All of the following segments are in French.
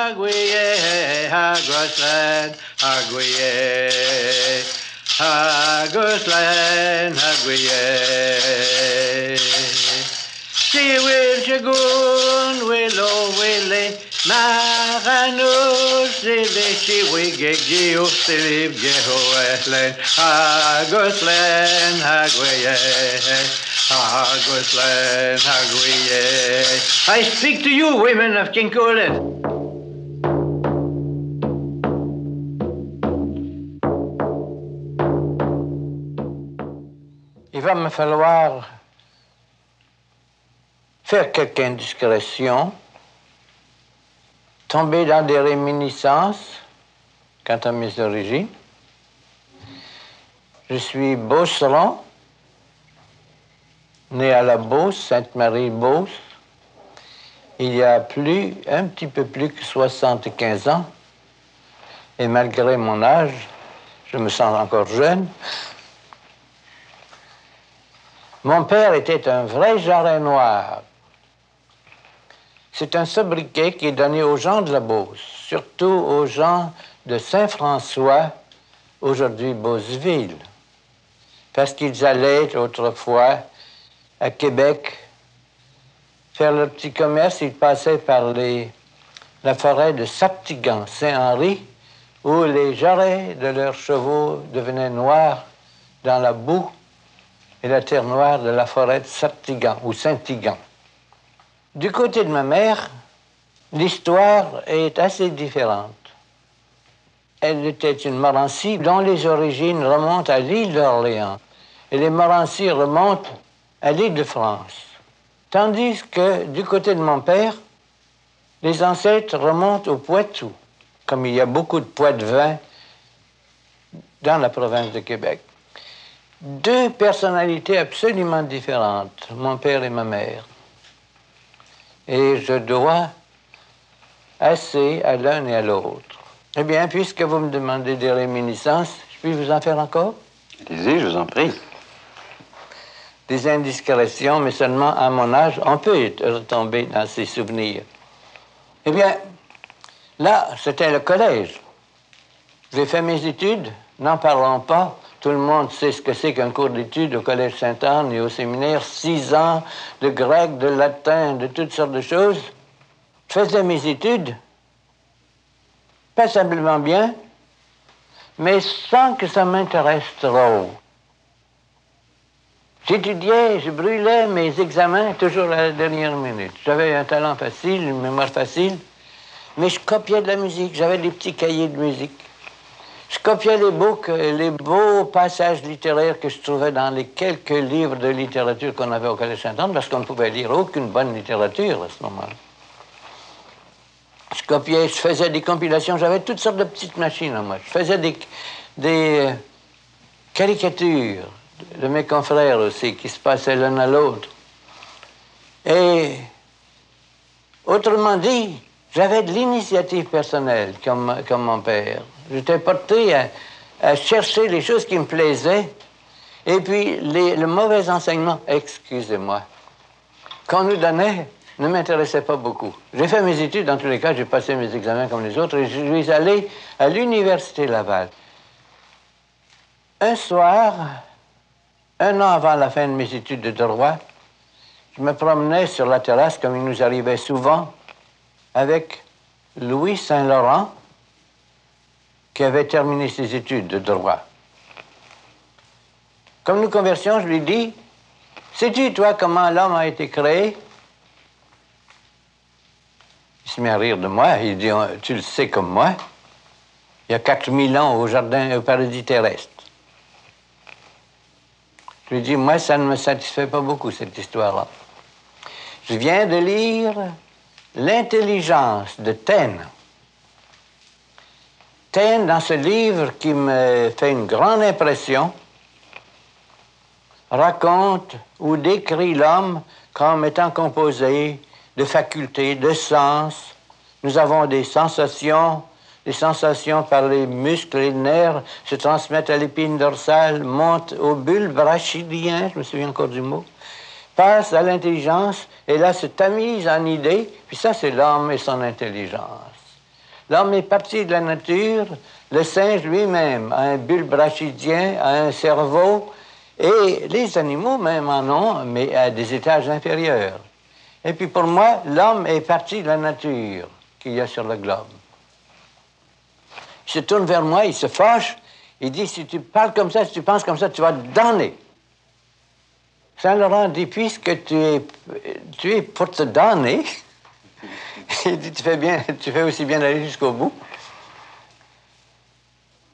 Haguye, Hagoslan, Haguye, Hagoslan, Haguye. She will shagun, willow, willy, Maranus, silly, she will get you, silly, Jehoeslan, Hagoslan, Haguye. Hagoslan, Haguye. I speak to you, women of Kincolin. Il va me falloir faire quelque indiscrétion, tomber dans des réminiscences quant à mes origines. Je suis beauceron, né à la Beauce, Sainte-Marie-Beauce, il y a un petit peu plus que 75 ans. Et malgré mon âge, je me sens encore jeune. Mon père était un vrai jarret noir. C'est un sobriquet qui est donné aux gens de la Beauce, surtout aux gens de Saint-François, aujourd'hui Beauceville, parce qu'ils allaient autrefois à Québec faire leur petit commerce. Ils passaient par la forêt de Saptigan, Saint-Henri, où les jarrets de leurs chevaux devenaient noirs dans la boue et la terre noire de la forêt de Saptigan ou Saint-Tigan. Du côté de ma mère, l'histoire est assez différente. Elle était une Morancy dont les origines remontent à l'île d'Orléans. Et les Morancy remontent à l'île de France. Tandis que du côté de mon père, les ancêtres remontent au Poitou, comme il y a beaucoup de poids de vin dans la province de Québec. Deux personnalités absolument différentes, mon père et ma mère. Et je dois assez à l'un et à l'autre. Eh bien, puisque vous me demandez des réminiscences, je puis vous en faire encore? Allez-y, je vous en prie. Des indiscrétions, mais seulement à mon âge, on peut retomber dans ces souvenirs. Eh bien, là, c'était le collège. J'ai fait mes études, n'en parlons pas. Tout le monde sait ce que c'est qu'un cours d'études au Collège Sainte-Anne et au séminaire. 6 ans de grec, de latin, de toutes sortes de choses. Je faisais mes études, pas simplement bien, mais sans que ça m'intéresse trop. J'étudiais, je brûlais mes examens toujours à la dernière minute. J'avais un talent facile, une mémoire facile, mais je copiais de la musique. J'avais des petits cahiers de musique. Je copiais les beaux passages littéraires que je trouvais dans les quelques livres de littérature qu'on avait au Collège Sainte-Anne, parce qu'on ne pouvait lire aucune bonne littérature à ce moment-là. Je copiais, je faisais des compilations, j'avais toutes sortes de petites machines à moi. Je faisais des caricatures de mes confrères aussi, qui se passaient l'un à l'autre. Et, autrement dit, j'avais de l'initiative personnelle, comme mon père. J'étais porté à chercher les choses qui me plaisaient, et puis le mauvais enseignement, excusez-moi, qu'on nous donnait ne m'intéressait pas beaucoup. J'ai fait mes études, dans tous les cas, j'ai passé mes examens comme les autres, et je suis allé à l'Université Laval. Un soir, 1 an avant la fin de mes études de droit, je me promenais sur la terrasse, comme il nous arrivait souvent, avec Louis Saint-Laurent, qui avait terminé ses études de droit. Comme nous conversions, je lui dis, « Sais-tu, toi, comment l'homme a été créé? » Il se met à rire de moi, il dit, « Tu le sais comme moi, il y a 4000 ans au paradis terrestre. » Je lui dis, moi, ça ne me satisfait pas beaucoup, cette histoire-là. Je viens de lire L'intelligence de Taine. Taine, dans ce livre qui me fait une grande impression, raconte ou décrit l'homme comme étant composé de facultés, de sens. Nous avons des sensations. Les sensations par les muscles et les nerfs se transmettent à l'épine dorsale, montent au bulbe rachidien, je me souviens encore du mot, passent à l'intelligence, et là se tamisent en idées, puis ça, c'est l'homme et son intelligence. L'homme est parti de la nature. Le singe lui-même a un bulbe rachidien, a un cerveau, et les animaux même en ont, mais à des étages inférieurs. Et puis pour moi, l'homme est parti de la nature qu'il y a sur le globe. Il se tourne vers moi, il se fâche, il dit, si tu parles comme ça, si tu penses comme ça, tu vas te damner. Saint-Laurent dit, puisque tu es pour te damner, il dit, tu fais aussi bien d'aller jusqu'au bout.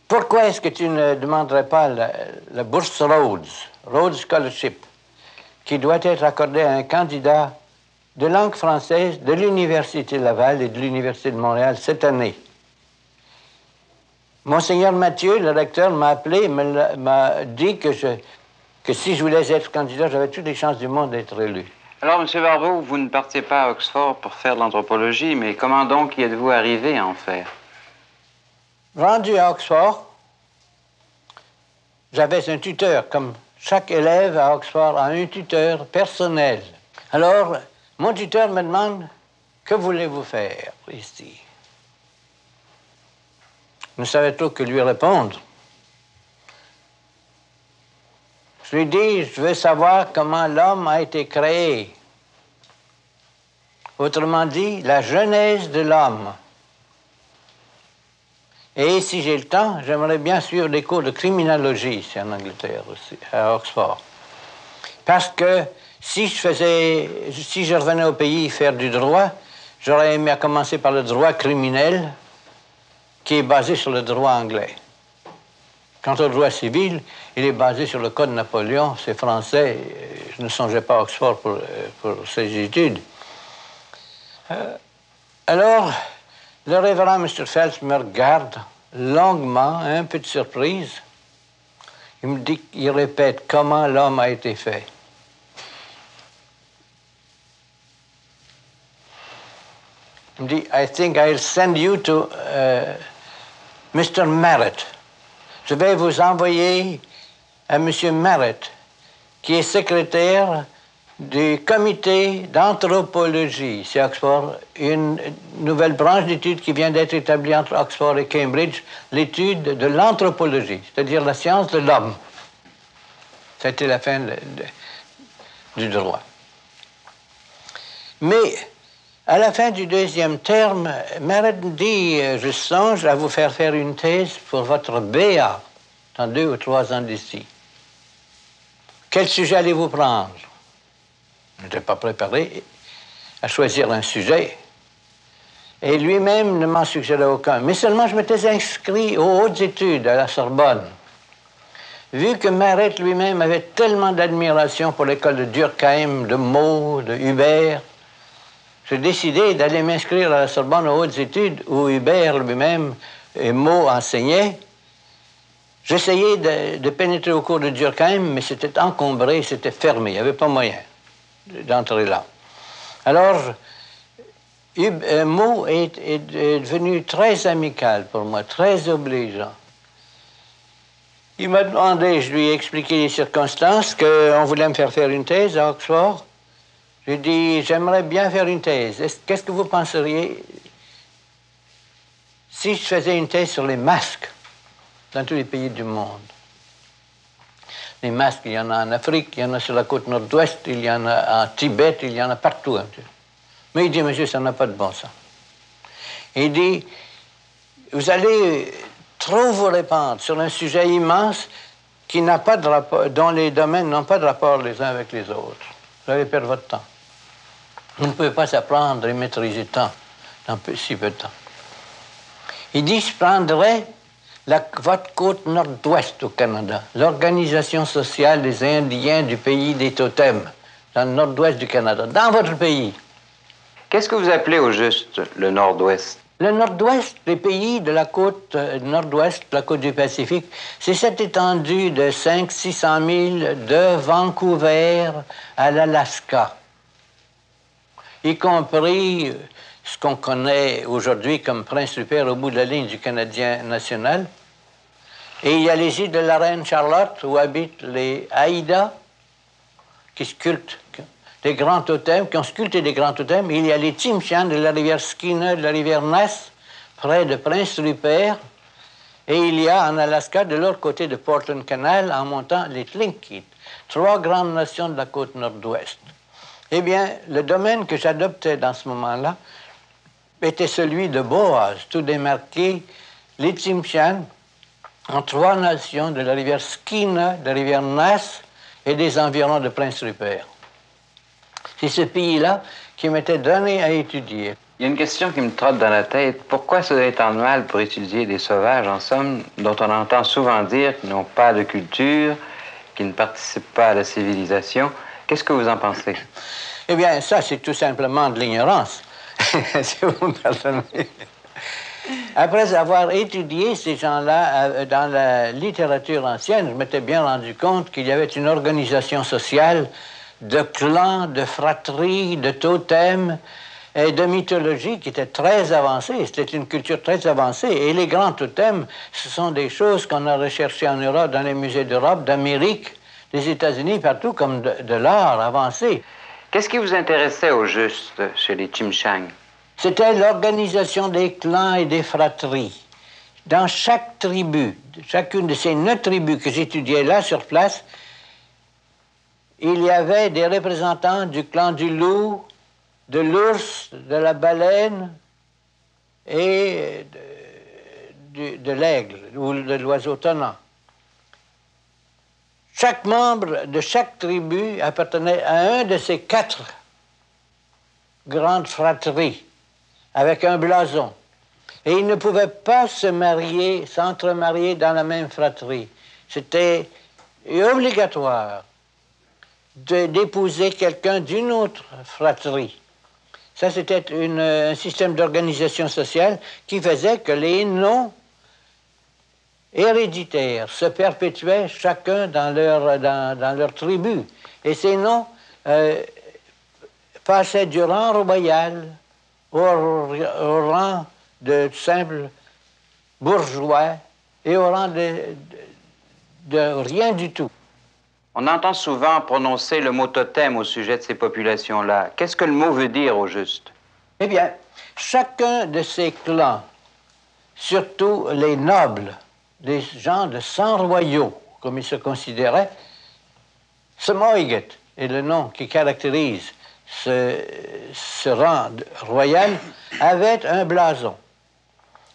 Pourquoi est-ce que tu ne demanderais pas la bourse Rhodes Scholarship, qui doit être accordée à un candidat de langue française de l'Université Laval et de l'Université de Montréal cette année? Monseigneur Mathieu, le recteur, m'a appelé, m'a dit que si je voulais être candidat, j'avais toutes les chances du monde d'être élu. Alors, M. Barbeau, vous ne partiez pas à Oxford pour faire de l'anthropologie, mais comment donc y êtes-vous arrivé à en faire? Rendu à Oxford, j'avais un tuteur, comme chaque élève à Oxford a un tuteur personnel. Alors, mon tuteur me demande, que voulez-vous faire ici? Je ne savais trop que lui répondre. Je lui dis, je veux savoir comment l'homme a été créé. Autrement dit, la genèse de l'homme. Et si j'ai le temps, j'aimerais bien suivre des cours de criminologie ici en Angleterre aussi, à Oxford. Parce que si je revenais au pays faire du droit, j'aurais aimé commencer par le droit criminel, qui est basé sur le droit anglais. Quant au droit civil, il est basé sur le Code Napoléon, c'est français. Je ne songeais pas à Oxford pour ces études. Alors, le révérend Mr. Phelps me regarde longuement, un peu de surprise. Il me dit, il répète comment l'homme a été fait. Il me dit, I think I'll send you to Mr. Merritt. Je vais vous envoyer à M. Merritt, qui est secrétaire du comité d'anthropologie ici à Oxford, une nouvelle branche d'études qui vient d'être établie entre Oxford et Cambridge, l'étude de l'anthropologie, c'est-à-dire la science de l'homme. C'était la fin du droit. Mais à la fin du deuxième terme, Merritt me dit, je songe à vous faire une thèse pour votre BA dans 2 ou 3 ans d'ici. Quel sujet allez-vous prendre? Je n'étais pas préparé à choisir un sujet. Et lui-même ne m'en suggérait aucun. Mais seulement je m'étais inscrit aux hautes études à la Sorbonne. Vu que Merritt lui-même avait tellement d'admiration pour l'école de Durkheim, de Meaux, de Hubert, j'ai décidé d'aller m'inscrire à la Sorbonne aux hautes études où Hubert lui-même et Meaux enseignaient. J'essayais de pénétrer au cours de Durkheim, mais c'était encombré, c'était fermé, il n'y avait pas moyen d'entrer là. Alors, Meaux est devenu très amical pour moi, très obligeant. Il m'a demandé, je lui ai expliqué les circonstances, qu'on voulait me faire une thèse à Oxford. J'ai dit, j'aimerais bien faire une thèse. Qu'est-ce que vous penseriez si je faisais une thèse sur les masques dans tous les pays du monde? Les masques, il y en a en Afrique, il y en a sur la côte nord-ouest, il y en a en Tibet, il y en a partout. Mais il dit, monsieur, ça n'a pas de bon sens. Il dit, vous allez trop vous répandre sur un sujet immense qui n'a pas de rapport, dont les domaines n'ont pas de rapport les uns avec les autres. Vous allez perdre votre temps. Vous ne pouvez pas s'apprendre et maîtriser tant dans si peu de temps. Il dit, je prendrais votre côte nord-ouest au Canada, l'Organisation sociale des Indiens du pays des totems, dans le nord-ouest du Canada, dans votre pays. Qu'est-ce que vous appelez au juste le nord-ouest? Le nord-ouest, les pays de la côte nord-ouest, la côte du Pacifique, c'est cette étendue de 500-600 000 de Vancouver à l'Alaska, y compris ce qu'on connaît aujourd'hui comme Prince Rupert au bout de la ligne du Canadien national. Et il y a les îles de la Reine Charlotte où habitent les Haïdas, qui sculptent des grands totems, qui ont sculpté des grands totems. Il y a les Tsimshian de la rivière Skeena, de la rivière Nass, près de Prince Rupert, et il y a en Alaska, de l'autre côté de Portland Canal, en montant les Tlingit, 3 grandes nations de la côte nord-ouest. Eh bien, le domaine que j'adoptais dans ce moment-là était celui de Boaz, tout démarqué, les Tsimshian, en 3 nations de la rivière Skeena, de la rivière Nass et des environs de Prince Rupert. C'est ce pays-là qui m'était donné à étudier. Il y a une question qui me trotte dans la tête. Pourquoi se donner tant de mal pour étudier des sauvages, en somme, dont on entend souvent dire qu'ils n'ont pas de culture, qu'ils ne participent pas à la civilisation? Qu'est-ce que vous en pensez? Eh bien, ça, c'est tout simplement de l'ignorance, si vous me pardonnez. Après avoir étudié ces gens-là dans la littérature ancienne, je m'étais bien rendu compte qu'il y avait une organisation sociale de clans, de fratries, de totems et de mythologie qui était très avancée. C'était une culture très avancée. Et les grands totems, ce sont des choses qu'on a recherchées en Europe, dans les musées d'Europe, d'Amérique, des États-Unis, partout, comme de l'art avancé. Qu'est-ce qui vous intéressait au juste chez les Tsimshian? C'était l'organisation des clans et des fratries. Dans chaque tribu, chacune de ces 9 tribus que j'étudiais là sur place, il y avait des représentants du clan du loup, de l'ours, de la baleine et de l'aigle ou de l'oiseau tonnant. Chaque membre de chaque tribu appartenait à un de ces 4 grandes fratries avec un blason. Et ils ne pouvaient pas se marier, s'entremarier dans la même fratrie. C'était obligatoire d'épouser quelqu'un d'une autre fratrie. Ça, c'était un système d'organisation sociale qui faisait que les noms héréditaires se perpétuaient chacun dans leur tribu. Et ces noms passaient du rang royal au rang de simples bourgeois et au rang de rien du tout. On entend souvent prononcer le mot totem au sujet de ces populations-là. Qu'est-ce que le mot veut dire au juste? Eh bien, chacun de ces clans, surtout les nobles, les gens de sang royaux, comme ils se considéraient, Samoyed est le nom qui caractérise ce rang royal, avait un blason.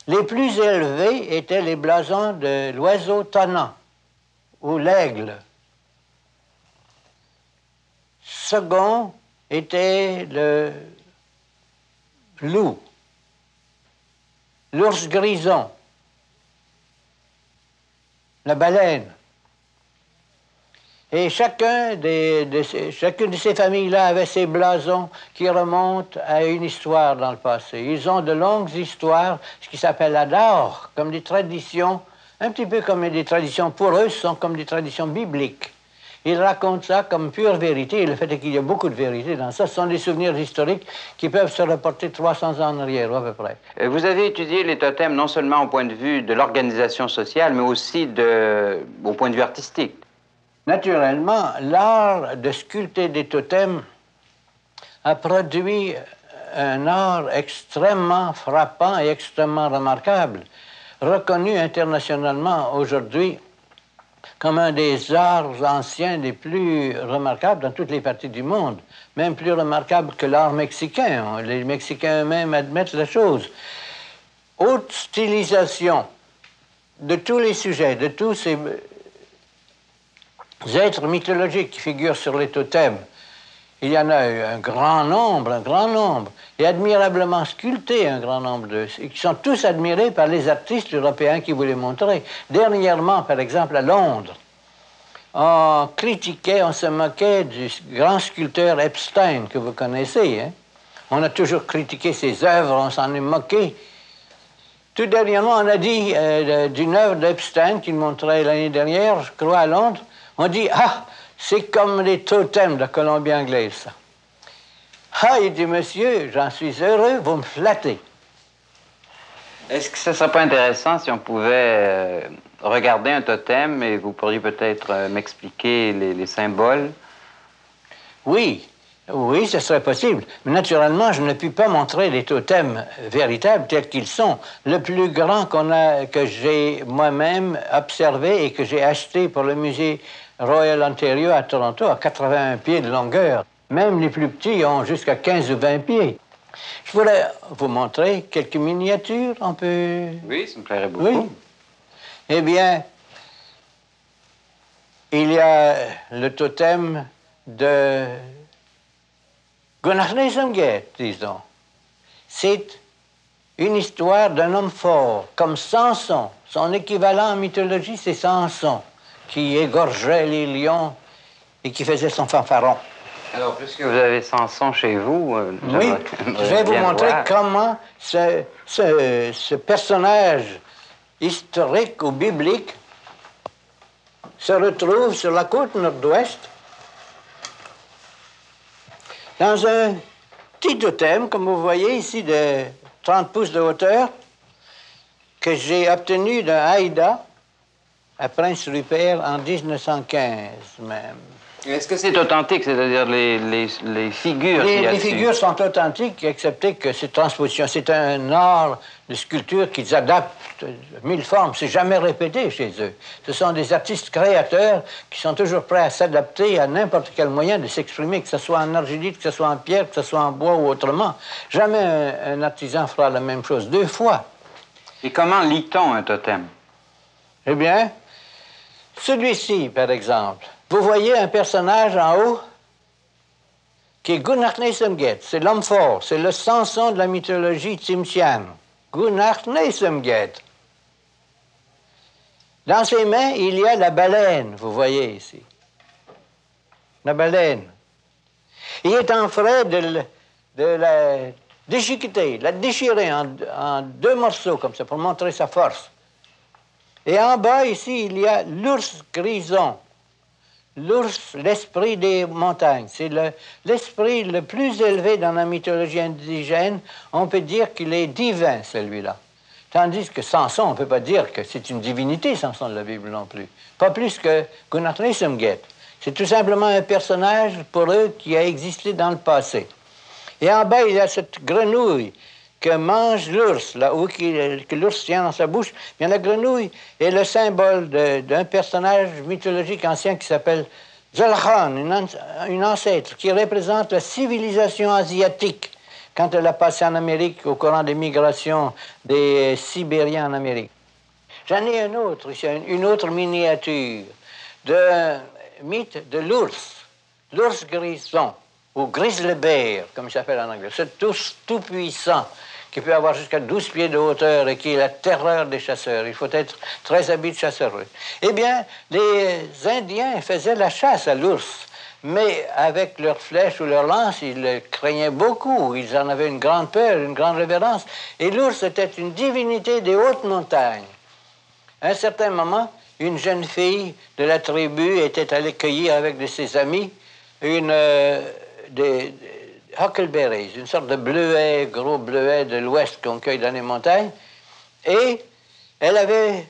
Les plus élevés étaient les blasons de l'oiseau tonnant ou l'aigle. Second était le loup, l'ours grison, la baleine. Et chacune de ces familles-là avait ses blasons qui remontent à une histoire dans le passé. Ils ont de longues histoires, ce qui s'appelle adar, comme des traditions, un petit peu comme des traditions pour eux, ce sont comme des traditions bibliques. Ils racontent ça comme pure vérité, et le fait est qu'il y a beaucoup de vérité dans ça. Ce sont des souvenirs historiques qui peuvent se reporter 300 ans en arrière, à peu près. Vous avez étudié les totems non seulement au point de vue de l'organisation sociale, mais aussi au point de vue artistique. Naturellement, l'art de sculpter des totems a produit un art extrêmement frappant et extrêmement remarquable, reconnu internationalement aujourd'hui comme un des arts anciens les plus remarquables dans toutes les parties du monde, même plus remarquable que l'art mexicain. Les Mexicains eux-mêmes admettent la chose. Haute stylisation de tous les sujets, de tous ces êtres mythologiques qui figurent sur les totems. Il y en a eu un grand nombre, et admirablement sculptés, un grand nombre d'eux, et qui sont tous admirés par les artistes européens qui vous les montraient. Dernièrement, par exemple, à Londres, on se moquait du grand sculpteur Epstein, que vous connaissez. Hein? On a toujours critiqué ses œuvres, on s'en est moqué. Tout dernièrement, on a dit d'une œuvre d'Epstein qu'il montrait l'année dernière, je crois, à Londres, on dit « Ah, c'est comme les totems de la Colombie anglaise, ça. » Ah, il dit « Monsieur, j'en suis heureux, vous me flattez. » Est-ce que ce ne serait pas intéressant si on pouvait regarder un totem et vous pourriez peut-être m'expliquer les symboles? Oui, Oui, ce serait possible. Mais naturellement, je ne puis pas montrer les totems véritables tels qu'ils sont. Le plus grand que j'ai moi-même observé et que j'ai acheté pour le musée Royal Ontario à Toronto a 81 pieds de longueur. Même les plus petits ont jusqu'à 15 ou 20 pieds. Je voudrais vous montrer quelques miniatures. On peut... Oui, ça me plairait beaucoup. Oui. Eh bien, il y a le totem de Gunnar Nesumgate, disons. C'est une histoire d'un homme fort, comme Samson. Son équivalent en mythologie, c'est Samson, qui égorgeait les lions et qui faisait son fanfaron. Alors, puisque vous avez Samson chez vous, oui, je vais vous montrer comment ce personnage historique ou biblique se retrouve sur la côte nord-ouest dans un petit totem, comme vous voyez ici, de 30 pouces de hauteur, que j'ai obtenu d'un Haïda à Prince Rupert en 1915 même. Est-ce que c'est authentique, c'est-à-dire les figures qu'il y a Les figures sont authentiques, excepté que c'est transposition. C'est un art de sculpture qu'ils adaptent 1000 formes. C'est jamais répété chez eux. Ce sont des artistes créateurs qui sont toujours prêts à s'adapter à n'importe quel moyen de s'exprimer, que ce soit en argilite, que ce soit en pierre, que ce soit en bois ou autrement. Jamais un artisan fera la même chose 2 fois. Et comment lit-on un totem? Eh bien, celui-ci, par exemple. Vous voyez un personnage en haut qui est Gunnar Nesumgate. C'est l'homme fort. C'est le Samson de la mythologie tsimshiane. Gunnar Nesumgate. Dans ses mains, il y a la baleine, vous voyez ici. La baleine. Il est en train de la déchiqueter, la déchirer en 2 morceaux, comme ça, pour montrer sa force. Et en bas, ici, il y a l'ours grison. L'ours, l'esprit des montagnes. C'est l'esprit le plus élevé dans la mythologie indigène. On peut dire qu'il est divin, celui-là. Tandis que Samson, on ne peut pas dire que c'est une divinité, Samson de la Bible non plus. Pas plus que Gunnar Nesumgate. C'est tout simplement un personnage, pour eux, qui a existé dans le passé. Et en bas, il y a cette grenouille que mange l'ours, là où que l'ours tient dans sa bouche. Bien, la grenouille est le symbole d'un personnage mythologique ancien qui s'appelle Zalchan, une ancêtre qui représente la civilisation asiatique quand elle a passé en Amérique au courant des migrations des Sibériens en Amérique. J'en ai un autre, ici, une autre miniature d'un mythe de l'ours grison, ou grizzly bear, comme il s'appelle en anglais. Cet ours tout-puissant qui peut avoir jusqu'à 12 pieds de hauteur et qui est la terreur des chasseurs. Il faut être très habile chasseur. Eh bien, les Indiens faisaient la chasse à l'ours, mais avec leurs flèches ou leurs lances, ils le craignaient beaucoup. Ils en avaient une grande peur, une grande révérence. Et l'ours était une divinité des hautes montagnes. À un certain moment, une jeune fille de la tribu était allée cueillir avec de ses amis des huckleberries, une sorte de bleuet, gros bleuet de l'ouest qu'on cueille dans les montagnes. Et elle avait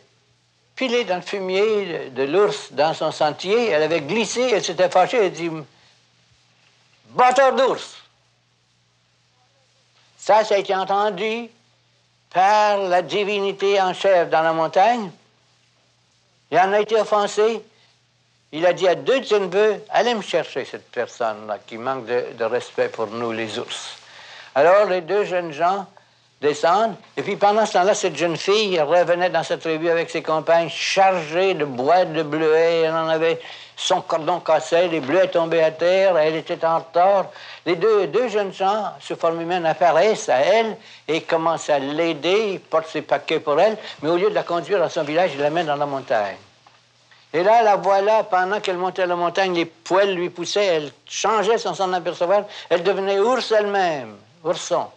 pilé dans le fumier de l'ours dans son sentier. Elle avait glissé, elle s'était fâchée, elle dit « Bâtard d'ours! » Ça a été entendu par la divinité en chef dans la montagne. Il en a été offensé. Il a dit à 2 de ses neveux, allez me chercher cette personne-là qui manque de respect pour nous, les ours. Alors, les 2 jeunes gens descendent, et puis pendant ce temps-là, cette jeune fille revenait dans sa tribu avec ses compagnes chargée de boîtes de bleuets. Elle en avait, son cordon cassé, les bleuets tombaient à terre, elle était en retard. Les deux jeunes gens, sous forme humaine, apparaissent à elle et commencent à l'aider, ils portent ses paquets pour elle, mais au lieu de la conduire à son village, ils la mettent dans la montagne. Et là, la voilà, pendant qu'elle montait la montagne, les poils lui poussaient, elle changeait sans s'en apercevoir, elle devenait ours elle-même, ourson.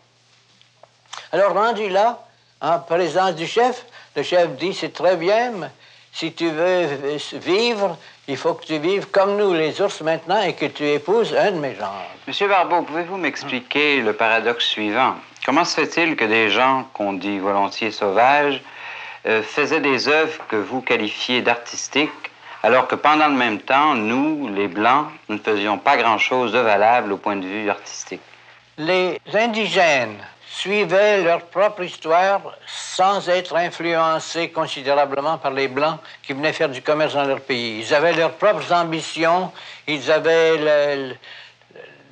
Alors, rendu là, en présence du chef, le chef dit, c'est très bien, mais si tu veux vivre, il faut que tu vives comme nous, les ours, maintenant, et que tu épouses un de mes genres. Monsieur Barbeau, pouvez-vous m'expliquer le paradoxe suivant? Comment se fait-il que des gens qu'on dit volontiers sauvages faisaient des œuvres que vous qualifiez d'artistiques, alors que pendant le même temps, nous, les Blancs, nous ne faisions pas grand-chose de valable au point de vue artistique. Les indigènes suivaient leur propre histoire sans être influencés considérablement par les Blancs qui venaient faire du commerce dans leur pays. Ils avaient leurs propres ambitions, ils avaient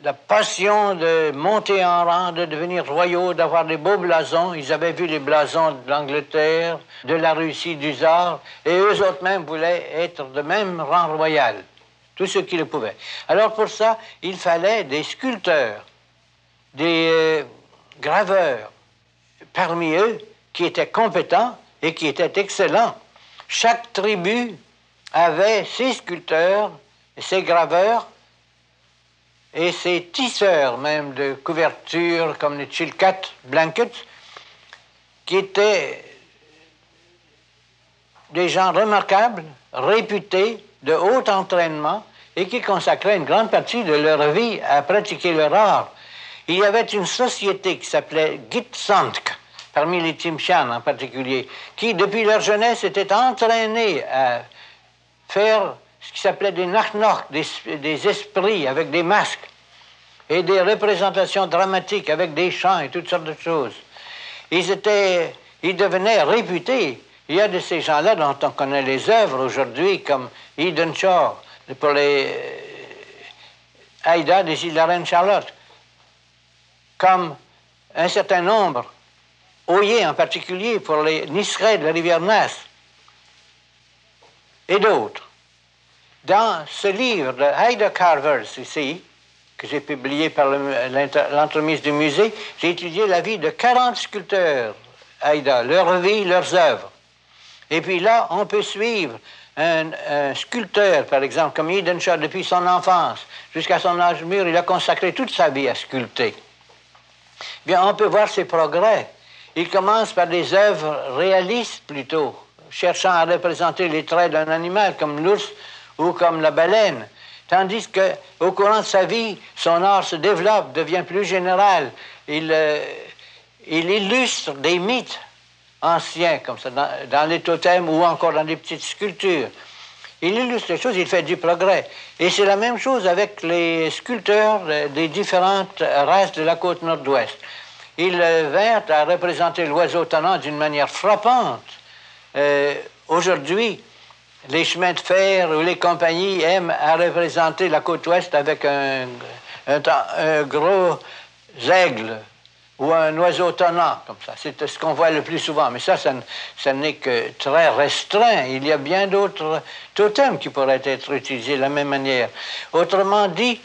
la passion de monter en rang, de devenir royaux, d'avoir des beaux blasons. Ils avaient vu les blasons de l'Angleterre, de la Russie, du tsar, et eux autres mêmes voulaient être de même rang royal, tous ceux qui le pouvaient. Alors pour ça, il fallait des sculpteurs, des graveurs, parmi eux, qui étaient compétents et qui étaient excellents. Chaque tribu avait ses sculpteurs, ses graveurs, et ces tisseurs même de couvertures comme les Chilkat Blankets, qui étaient des gens remarquables, réputés, de haut entraînement, et qui consacraient une grande partie de leur vie à pratiquer leur art. Il y avait une société qui s'appelait Gitsank, parmi les Tsimshian en particulier, qui, depuis leur jeunesse, étaient entraînés à faire ce qui s'appelait des nachnoch, des esprits avec des masques, et des représentations dramatiques avec des chants et toutes sortes de choses. Ils devenaient réputés. Il y a de ces gens-là dont on connaît les œuvres aujourd'hui, comme Eden Shaw, pour les Aïda des îles de la Reine Charlotte, comme un certain nombre, Oyer en particulier, pour les Nisré de la rivière Nass, et d'autres. Dans ce livre de Haida Carvers, ici, que j'ai publié par l'entremise du musée, j'ai étudié la vie de 40 sculpteurs Haida, leur vie, leurs œuvres. Et puis là, on peut suivre un sculpteur, par exemple, comme Eden Shaw, depuis son enfance jusqu'à son âge mûr, il a consacré toute sa vie à sculpter. Bien, on peut voir ses progrès. Il commence par des œuvres réalistes plutôt, cherchant à représenter les traits d'un animal comme l'ours ou comme la baleine. Tandis qu'au courant de sa vie, son art se développe, devient plus général. Il illustre des mythes anciens, comme ça, dans les totems ou encore dans des petites sculptures. Il illustre les choses, il fait du progrès. Et c'est la même chose avec les sculpteurs des différentes races de la côte nord-ouest. Ils vinrent à représenter l'oiseau tonnant d'une manière frappante. Aujourd'hui, les chemins de fer ou les compagnies aiment à représenter la côte ouest avec un gros aigle ou un oiseau tonnant, comme ça. C'est ce qu'on voit le plus souvent. Mais ça n'est que très restreint. Il y a bien d'autres totems qui pourraient être utilisés de la même manière. Autrement dit,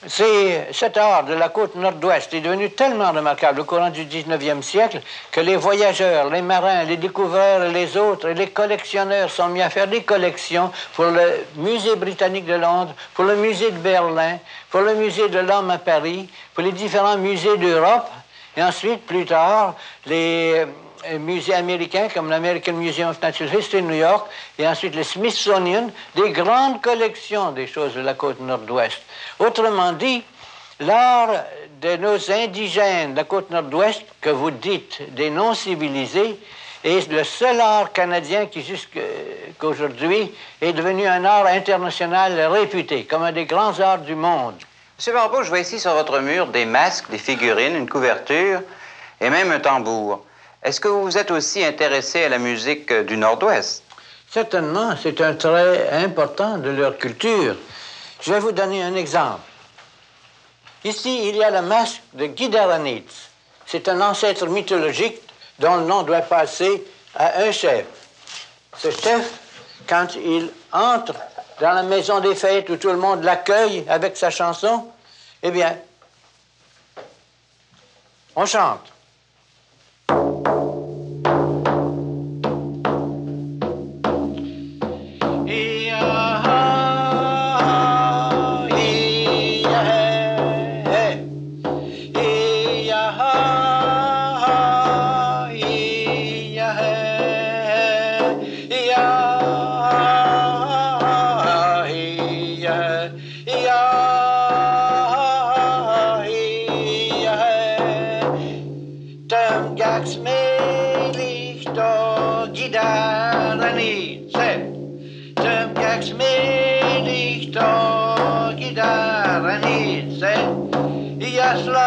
cet art de la côte nord-ouest est devenu tellement remarquable au courant du 19e siècle que les voyageurs, les marins, les découvreurs et les autres, et les collectionneurs sont mis à faire des collections pour le musée britannique de Londres, pour le musée de Berlin, pour le musée de l'Homme à Paris, pour les différents musées d'Europe, et ensuite, plus tard, les musées américains comme l'American Museum of Natural History de New York et ensuite le Smithsonian, des grandes collections des choses de la côte nord-ouest. Autrement dit, l'art de nos indigènes de la côte nord-ouest, que vous dites des non-civilisés, est le seul art canadien qui, jusqu'aujourd'hui, est devenu un art international réputé, comme un des grands arts du monde. Monsieur Barbeau, je vois ici sur votre mur des masques, des figurines, une couverture et même un tambour. Est-ce que vous vous êtes aussi intéressé à la musique du Nord-Ouest? Certainement, c'est un trait important de leur culture. Je vais vous donner un exemple. Ici, il y a le masque de Gideranitz. C'est un ancêtre mythologique dont le nom doit passer à un chef. Ce chef, quand il entre dans la maison des fêtes où tout le monde l'accueille avec sa chanson, eh bien, on chante. Gideranitz, sechs mir ich da Gitarre nicht Jasla,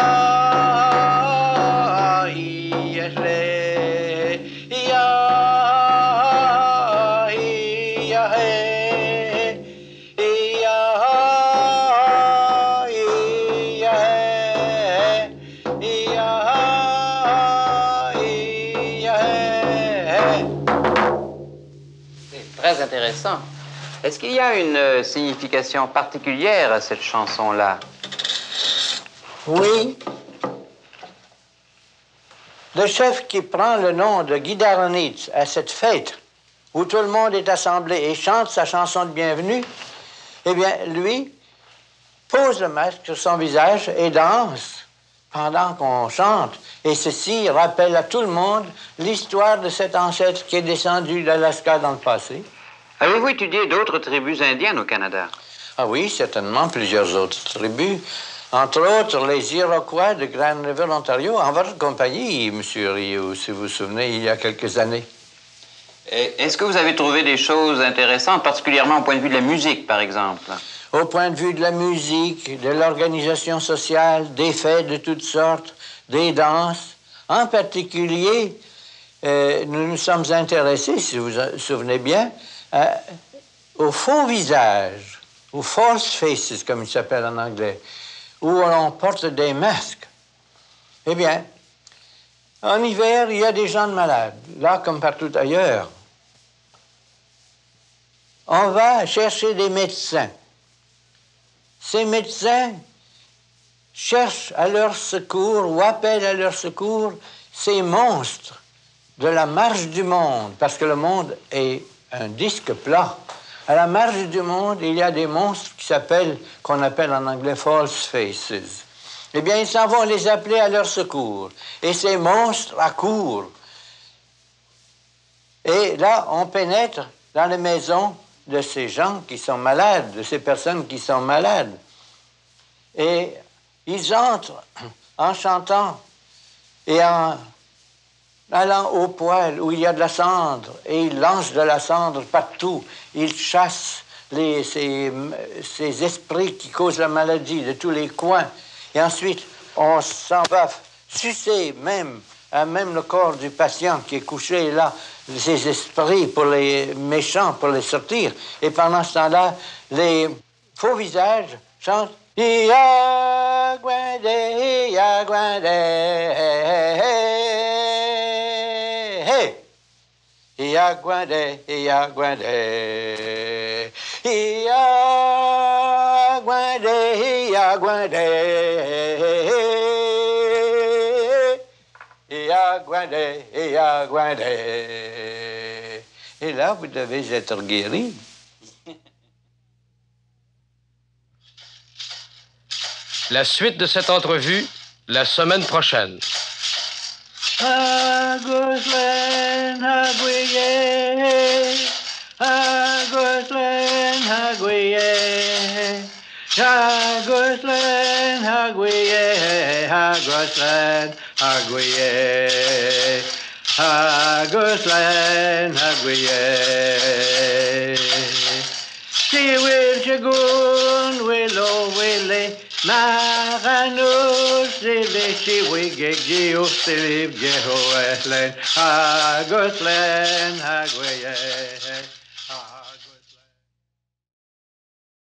jasle, ja, ja, C'est très intéressant. Est-ce qu'il y a une signification particulière à cette chanson-là? Oui. Le chef qui prend le nom de Guy Daronitz à cette fête où tout le monde est assemblé et chante sa chanson de bienvenue, eh bien, lui pose le masque sur son visage et danse pendant qu'on chante. Et ceci rappelle à tout le monde l'histoire de cet ancêtre qui est descendu d'Alaska dans le passé. Avez-vous étudié d'autres tribus indiennes au Canada? Ah oui, certainement, plusieurs autres tribus. Entre autres, les Iroquois de Grand River, Ontario, en votre compagnie, M. Rio, si vous vous souvenez, il y a quelques années. Est-ce que vous avez trouvé des choses intéressantes, particulièrement au point de vue de la musique, par exemple? Au point de vue de la musique, de l'organisation sociale, des fêtes de toutes sortes, des danses. En particulier, nous nous sommes intéressés, si vous vous souvenez bien, aux faux visages, aux false faces, comme ils s'appellent en anglais, où l'on porte des masques. Eh bien, en hiver, il y a des gens malades, là comme partout ailleurs. On va chercher des médecins. Ces médecins cherchent à leur secours ou appellent à leur secours ces monstres de la marge du monde, parce que le monde est un disque plat. À la marge du monde, il y a des monstres qu'on appelle en anglais false faces. Eh bien, ils s'en vont les appeler à leur secours. Et ces monstres accourent. Et là, on pénètre dans les maisons de ces gens qui sont malades, de ces personnes qui sont malades. Et ils entrent en chantant et en allant au poêle où il y a de la cendre, et ils lancent de la cendre partout. Ils chassent ces esprits qui causent la maladie de tous les coins. Et ensuite, on s'en va sucer même le corps du patient qui est couché là, ces esprits pour les méchants, pour les sortir. Et pendant ce temps-là, les faux visages chantent « Iagwende, Iagwende, Iagwende, Iagwende, Iagwende, Iagwende, Iagwende, Iagwende. » Et là, vous devez être guéri. La suite de cette entrevue, la semaine prochaine. Aguslen Haguye, Aguslen Haguye, Aguslen Haguye, Aguslen Haguye, Aguslen Haguye. She will shagun willow willy. Maranus, Silici, Wigigio, Silib, Jehoeslen, Aguslen, Haguye.